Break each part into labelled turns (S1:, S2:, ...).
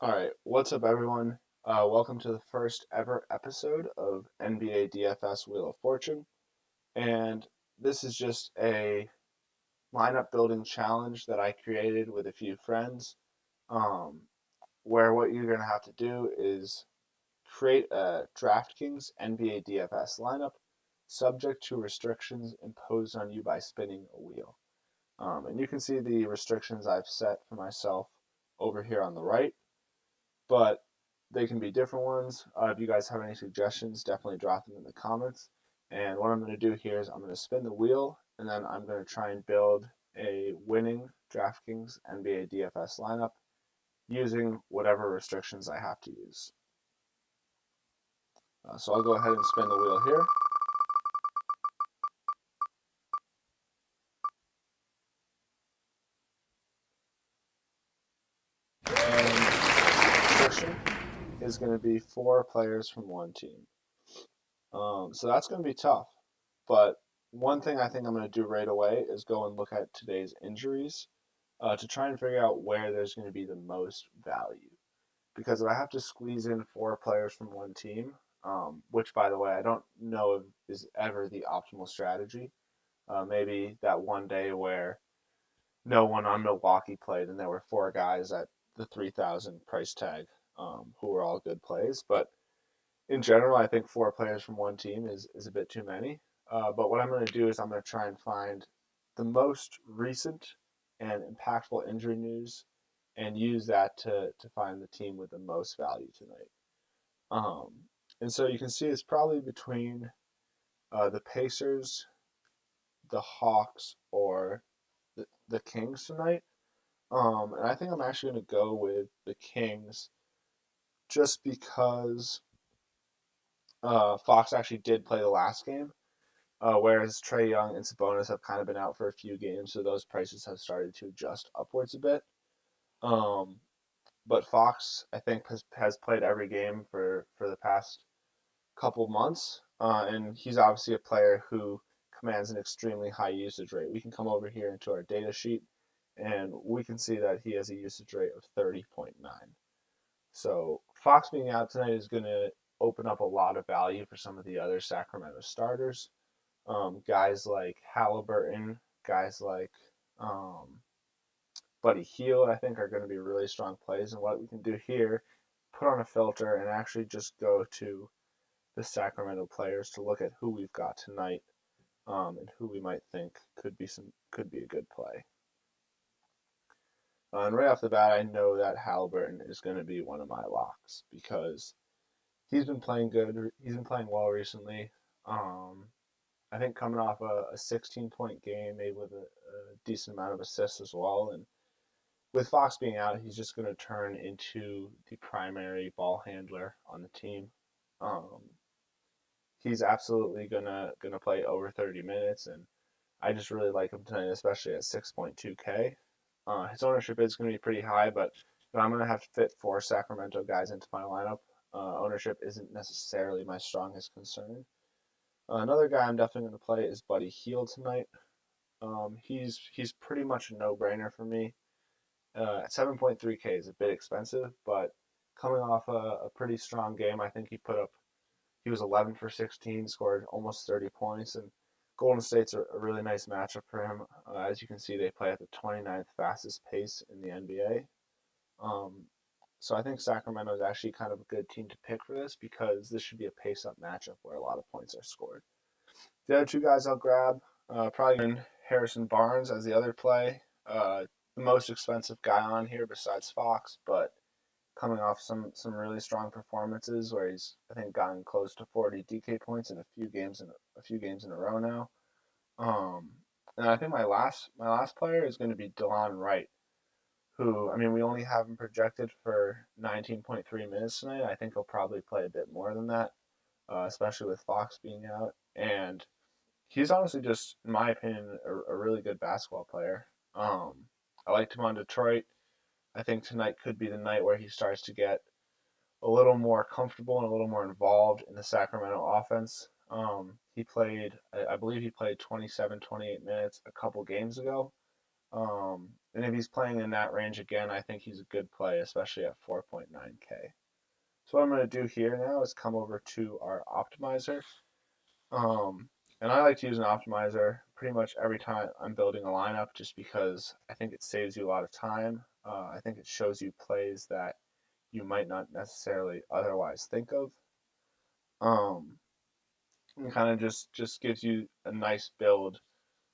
S1: All right, what's up, everyone? Welcome to the first ever episode of NBA DFS Wheel of Fortune. And this is just a lineup building challenge that I created with a few friends, um, where what you're going to have to do is create a DraftKings NBA DFS lineup subject to restrictions imposed on you by spinning a wheel. And you can see the restrictions I've set for myself over here on the right, but they can be different ones. If you guys have any suggestions, definitely drop them in the comments. And what I'm going to do here is I'm going to spin the wheel, and then I'm going to try and build a winning DraftKings NBA DFS lineup using whatever restrictions I have to use. So I'll go ahead and spin the wheel here. And the restriction is going to be 4 players from one team. So that's going to be tough. But one thing I think I'm going to do right away is go and look at today's injuries to try and figure out where there's going to be the most value. Because if I have to squeeze in 4 players from one team, which by the way, I don't know if is ever the optimal strategy. Maybe that one day where no one on Milwaukee played and there were 4 guys at the 3,000 price tag who were all good plays. But in general, I think 4 players from one team is a bit too many. But what I'm going to do is I'm going to try and find the most recent and impactful injury news and use that to find the team with the most value tonight. Um, and so you can see it's probably between the Pacers, the Hawks, or the Kings tonight. And I think I'm actually going to go with the Kings just because Fox actually did play the last game. Whereas Trae Young and Sabonis have kind of been out for a few games, so those prices have started to adjust upwards a bit. Um, but Fox, I think, has played every game for the past couple months, and he's obviously a player who commands an extremely high usage rate. We can come over here into our data sheet, and we can see that he has a usage rate of 30.9. So Fox being out tonight is going to open up a lot of value for some of the other Sacramento starters. Guys like Halliburton, guys like um, Buddy Hield, I think are going to be really strong plays. And what we can do here, put on a filter and actually just go to the Sacramento Players to look at who we've got tonight and who we might think could be a good play. And right off the bat, I know that Halliburton is going to be one of my locks because he's been playing good. He's been playing well recently. Um, I think coming off a 16-point game, maybe with a decent amount of assists as well. And with Fox being out, he's just going to turn into the primary ball handler on the team. Um, he's absolutely gonna play over 30 minutes, and I just really like him tonight, especially at 6.2K. His ownership is going to be pretty high, but if I'm going to have to fit 4 Sacramento guys into my lineup, ownership isn't necessarily my strongest concern. Another guy I'm definitely going to play is Buddy Hield tonight. He's pretty much a no-brainer for me. At 7.3K is a bit expensive, but coming off a pretty strong game, I think he was 11 for 16, scored almost 30 points, and Golden State's a really nice matchup for him. As you can see, they play at the 29th fastest pace in the NBA. Um, so I think Sacramento is actually kind of a good team to pick for this because this should be a pace-up matchup where a lot of points are scored. The other 2 guys I'll grab, probably Harrison Barnes as the other play. The most expensive guy on here besides Fox, but coming off some really strong performances where he's I think gotten close to 40 DK points in a few games in a row now. Um, and I think my last player is going to be Delon Wright, who I mean we only have him projected for 19.3 minutes tonight. I think he'll probably play a bit more than that, especially with Fox being out. And he's honestly just, in my opinion, a really good basketball player. I liked him on Detroit. I think tonight could be the night where he starts to get a little more comfortable and a little more involved in the Sacramento offense. He played, I believe he played 27, 28 minutes a couple games ago. And if he's playing in that range again, I think he's a good play, especially at 4.9K. So what I'm going to do here now is come over to our optimizer. Um, and I like to use an optimizer pretty much every time I'm building a lineup just because I think it saves you a lot of time. I think it shows you plays that you might not necessarily otherwise think of. Um, and kind of just gives you a nice build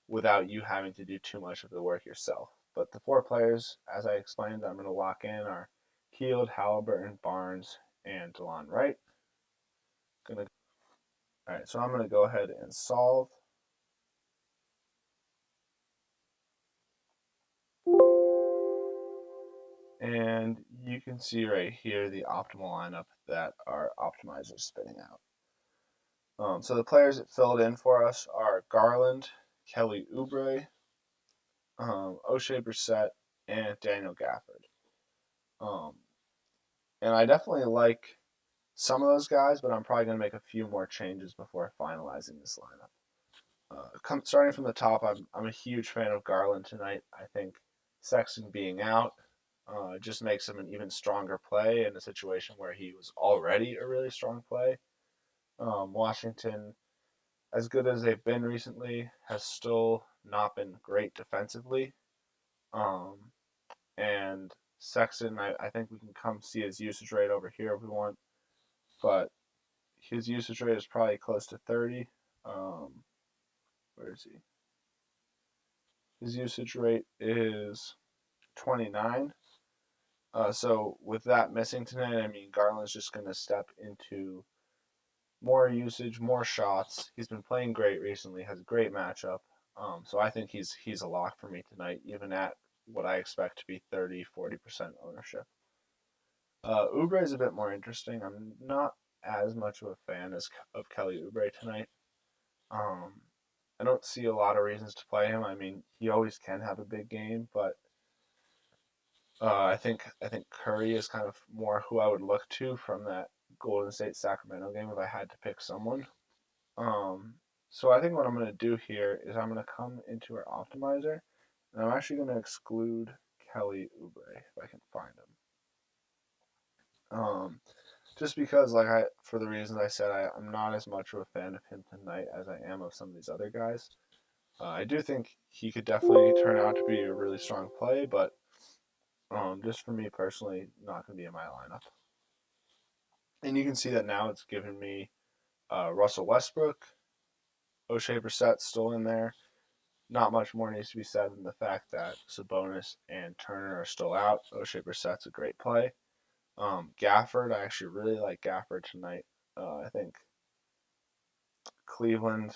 S1: without you having to do too much of the work yourself. But the 4 players, as I explained, I'm going to lock in are Heald, Halliburton, Barnes, and Delon Wright. Gonna, all right, so I'm going to go ahead and solve. And you can see right here the optimal lineup that our optimizer is spitting out. So the players it filled in for us are Garland, Kelly Oubre, O'Shea Brissett, and Daniel Gafford. Um, and I definitely like some of those guys, but I'm probably going to make a few more changes before finalizing this lineup. Starting from the top, I'm a huge fan of Garland tonight. I think Sexton being out just makes him an even stronger play in a situation where he was already a really strong play. Washington, as good as they've been recently, has still not been great defensively. Um, and Sexton, I think we can come see his usage rate over here if we want, but his usage rate is probably close to 30. Where is he? His usage rate is 29. So with that missing tonight, I mean Garland's just going to step into more usage, more shots. He's been playing great recently. Has a great matchup. So I think he's a lock for me tonight, even at what I expect to be 30-40% ownership. Oubre is a bit more interesting. I'm not as much of a fan of Kelly Oubre tonight. Um, I don't see a lot of reasons to play him. I mean, he always can have a big game, but I think Curry is kind of more who I would look to from that Golden State Sacramento game if I had to pick someone. Um, so I think what I'm going to do here is I'm going to come into our optimizer, and I'm actually going to exclude Kelly Oubre if I can find him. Just because, for the reasons I said, I'm not as much of a fan of him tonight as I am of some of these other guys. I do think he could definitely turn out to be a really strong play, but just for me personally, not going to be in my lineup. And you can see that now it's given me Russell Westbrook, O'Shea Brissett still in there. Not much more needs to be said than the fact that Sabonis and Turner are still out. O'Shea Brissett's a great play. Gafford, I actually really like Gafford tonight. I think Cleveland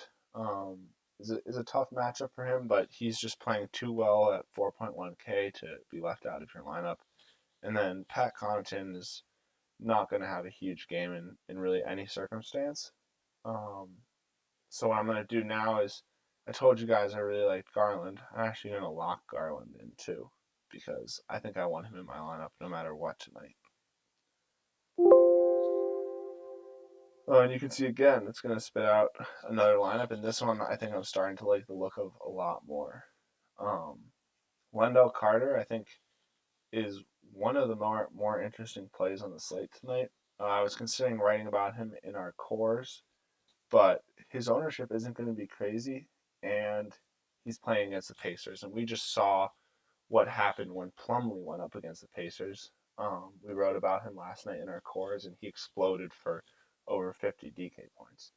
S1: is a tough matchup for him, but he's just playing too well at 4.1K to be left out of your lineup. And then Pat Connaughton is not going to have a huge game in really any circumstance. Um, so what I'm going to do now is, I told you guys I really like Garland. I'm actually going to lock Garland in too, because I think I want him in my lineup no matter what tonight. Oh, and you can see again, it's going to spit out another lineup. And this one, I think I'm starting to like the look of a lot more. Um, Wendell Carter, I think, is one of the more interesting plays on the slate tonight. I was considering writing about him in our cores, but his ownership isn't going to be crazy, and he's playing against the Pacers. And we just saw what happened when Plumlee went up against the Pacers. We wrote about him last night in our cores, and he exploded for over 50 DK points.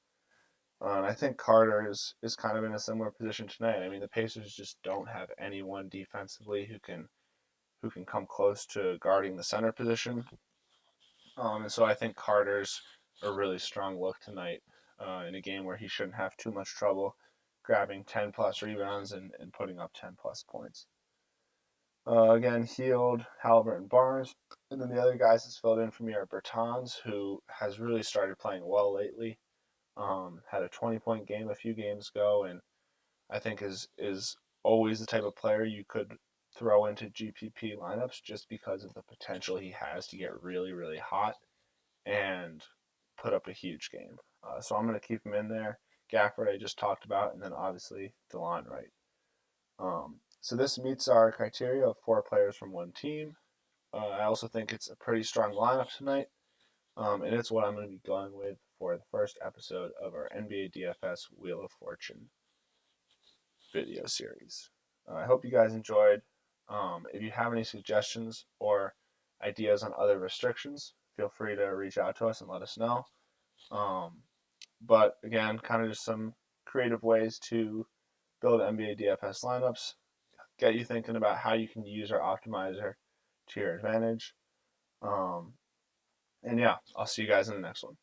S1: And I think Carter is kind of in a similar position tonight. I mean, the Pacers just don't have anyone defensively who can come close to guarding the center position. And so I think Carter's a really strong look tonight in a game where he shouldn't have too much trouble grabbing 10 plus rebounds and putting up 10 plus points. Again, Heald, Halliburton, Barnes. And then the other guys that's filled in for me are Bertans, who has really started playing well lately. Had a 20-point game a few games ago, and I think is always the type of player you could throw into GPP lineups just because of the potential he has to get really, really hot and put up a huge game. So I'm going to keep him in there. Gafford, I just talked about, and then obviously Delon Wright. So this meets our criteria of 4 players from one team. I also think it's a pretty strong lineup tonight, and it's what I'm going to be going with for the first episode of our NBA DFS Wheel of Fortune video series. I hope you guys enjoyed. If you have any suggestions or ideas on other restrictions, feel free to reach out to us and let us know. But again, kind of just some creative ways to build NBA DFS lineups, get you thinking about how you can use our optimizer to your advantage. And yeah, I'll see you guys in the next one.